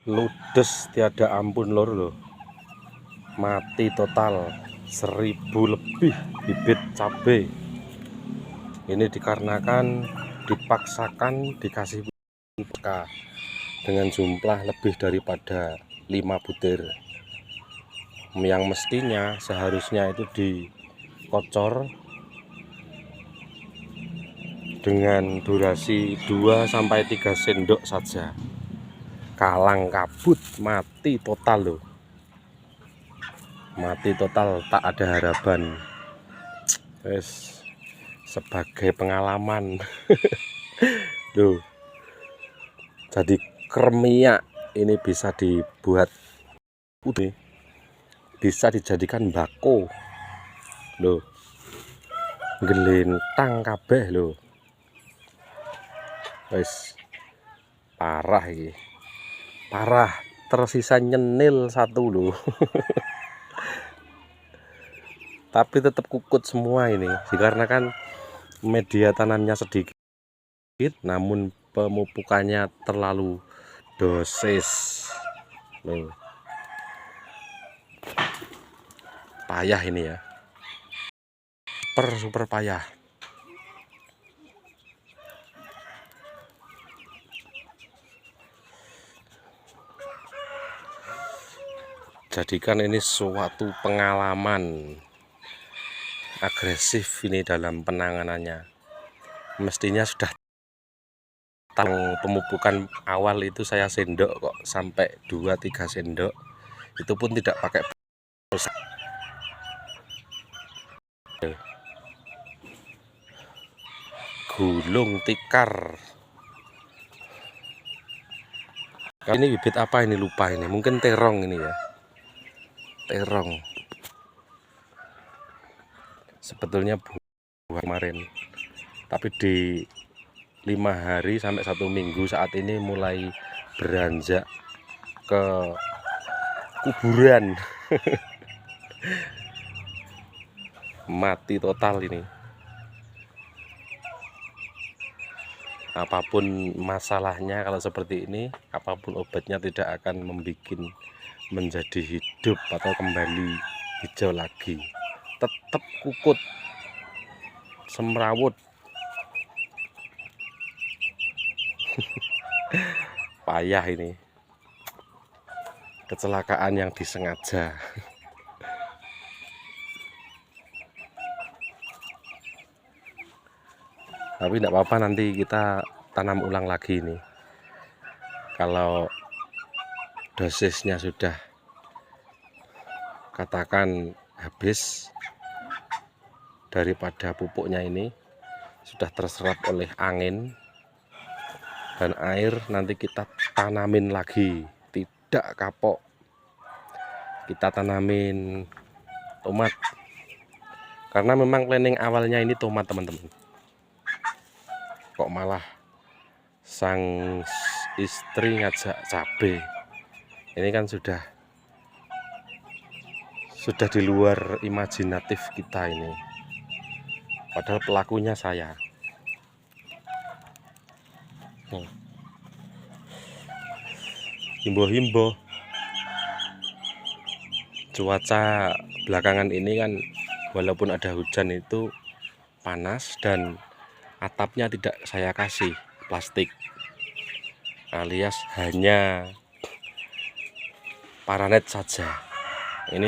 ludes tiada ampun lor loh, mati total 1000 lebih bibit cabai. Ini dikarenakan dipaksakan dikasih peka dengan jumlah lebih daripada 5 butir, yang mestinya seharusnya itu dikocor dengan durasi 2-3 sendok saja. Kalang kabut, mati total loh, mati total, tak ada harapan. Wes, sebagai pengalaman loh, jadi kremiak ini bisa dibuat putih, bisa dijadikan bako loh, gelintang kabeh loh. Wes, parah ini, parah, tersisa nyenil satu loh. Tapi tetap kukut semua ini dikarenakan media tanamnya sedikit, namun pemupukannya terlalu dosis loh. Payah ini ya, super payah. Jadikan ini suatu pengalaman agresif ini dalam penanganannya. Mestinya sudah pemupukan awal itu saya sendok kok, sampai 2-3 sendok, itu pun tidak pakai gulung tikar. Ini bibit apa ini, lupa ini, mungkin terong ini ya, terong. Sebetulnya buah kemarin, tapi di 5 hari sampai 1 minggu saat ini mulai beranjak ke kuburan. Mati total ini. Apapun masalahnya kalau seperti ini, apapun obatnya tidak akan membuat menjadi hidup atau kembali hijau lagi. Tetap kukut, semrawut. Payah ini, kecelakaan yang disengaja. Tapi tidak apa-apa, nanti kita tanam ulang lagi ini. Kalau dosisnya sudah katakan habis, daripada pupuknya ini sudah terserap oleh angin dan air, nanti kita tanamin lagi, tidak kapok. Kita tanamin tomat, karena memang planning awalnya ini tomat teman-teman. Kok malah sang istri ngajak cabai. Ini kan sudah di luar imajinatif kita ini, padahal pelakunya saya. Himbo-himbo, cuaca belakangan ini kan walaupun ada hujan itu panas, dan atapnya tidak saya kasih plastik, alias hanya paranet saja. Ini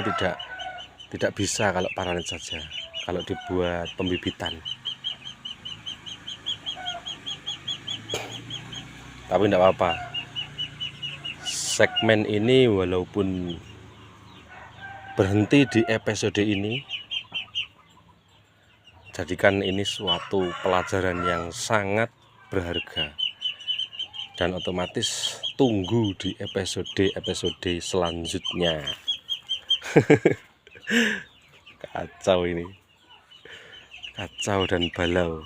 tidak bisa kalau paranet saja, kalau dibuat pembibitan. Tapi tidak apa-apa, segmen ini walaupun berhenti di episode ini, jadikan ini suatu pelajaran yang sangat berharga, dan otomatis tunggu di episode selanjutnya. Kacau ini, kacau dan balau.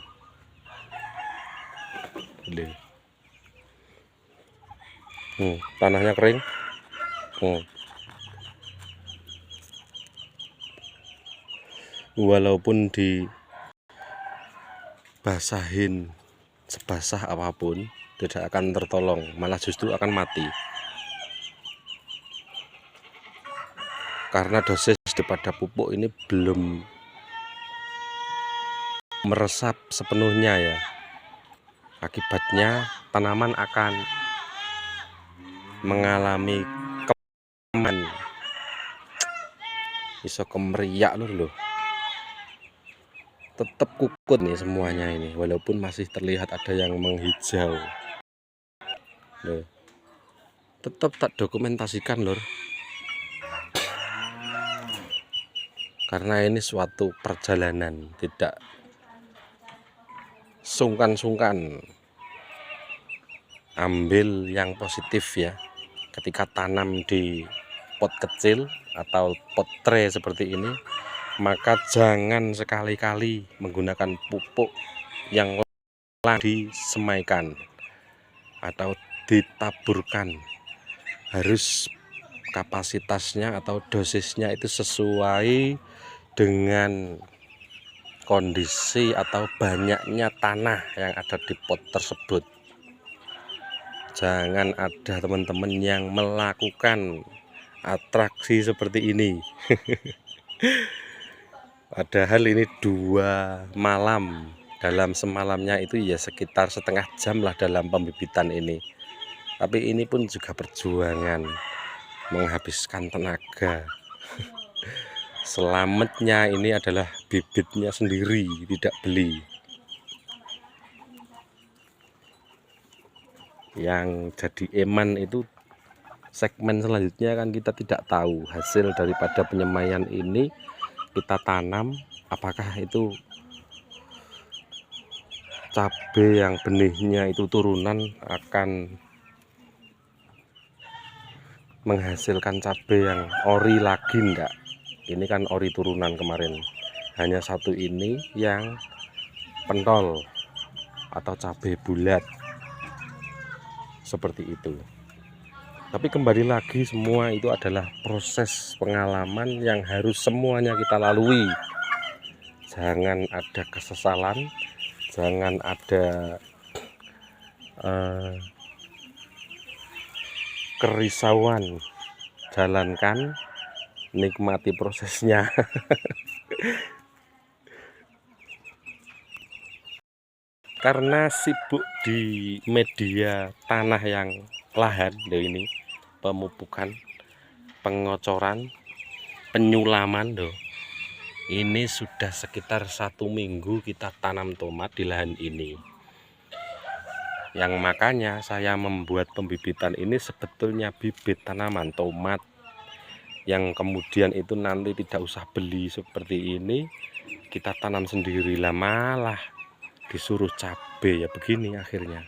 Tanahnya kering. Walaupun dibasahin sebasah apapun tidak akan tertolong, malah justru akan mati. karena dosis daripada pupuk ini belum meresap sepenuhnya ya. Akibatnya tanaman akan mengalami keman, iso kemeriak loh. Tetap kukut nih semuanya ini, walaupun masih terlihat ada yang menghijau. Loh, tetap tak dokumentasikan lor, karena ini suatu perjalanan, tidak sungkan-sungkan ambil yang positif ya. Ketika tanam di pot kecil atau pot tray seperti ini, maka jangan sekali-kali menggunakan pupuk yang disemaikan atau ditaburkan. Harus kapasitasnya atau dosisnya itu sesuai dengan kondisi atau banyaknya tanah yang ada di pot tersebut. Jangan ada teman-teman yang melakukan atraksi seperti ini. Padahal ini 2 malam, dalam semalamnya itu ya sekitar setengah jam lah dalam pembibitan ini. Tapi ini pun juga perjuangan, menghabiskan tenaga. Selamatnya ini adalah bibitnya sendiri, tidak beli. Yang jadi eman itu segmen selanjutnya kan kita tidak tahu hasil daripada penyemaian ini kita tanam, apakah itu cabai yang benihnya itu turunan akan menghasilkan cabai yang ori lagi enggak. Ini kan ori turunan kemarin, hanya satu ini yang pentol atau cabai bulat seperti itu. Tapi kembali lagi, semua itu adalah proses pengalaman yang harus semuanya kita lalui. Jangan ada kesesalan, jangan ada kerisauan, jalankan, nikmati prosesnya. Karena sibuk di media tanah yang lahan loh, ini pemupukan, pengocoran, penyulaman loh. Ini sudah sekitar 1 minggu kita tanam tomat di lahan ini. Yang makanya saya membuat pembibitan ini sebetulnya bibit tanaman tomat yang kemudian itu nanti tidak usah beli seperti ini, kita tanam sendiri lah, malah disuruh cabai ya begini akhirnya.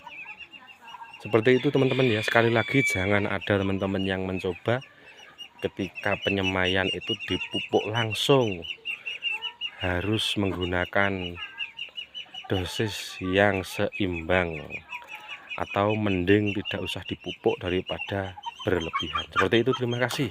Seperti itu teman-teman ya. Sekali lagi, jangan ada teman-teman yang mencoba ketika penyemaian itu dipupuk langsung. Harus menggunakan dosis yang seimbang, atau mending tidak usah dipupuk daripada berlebihan. Seperti itu, terima kasih.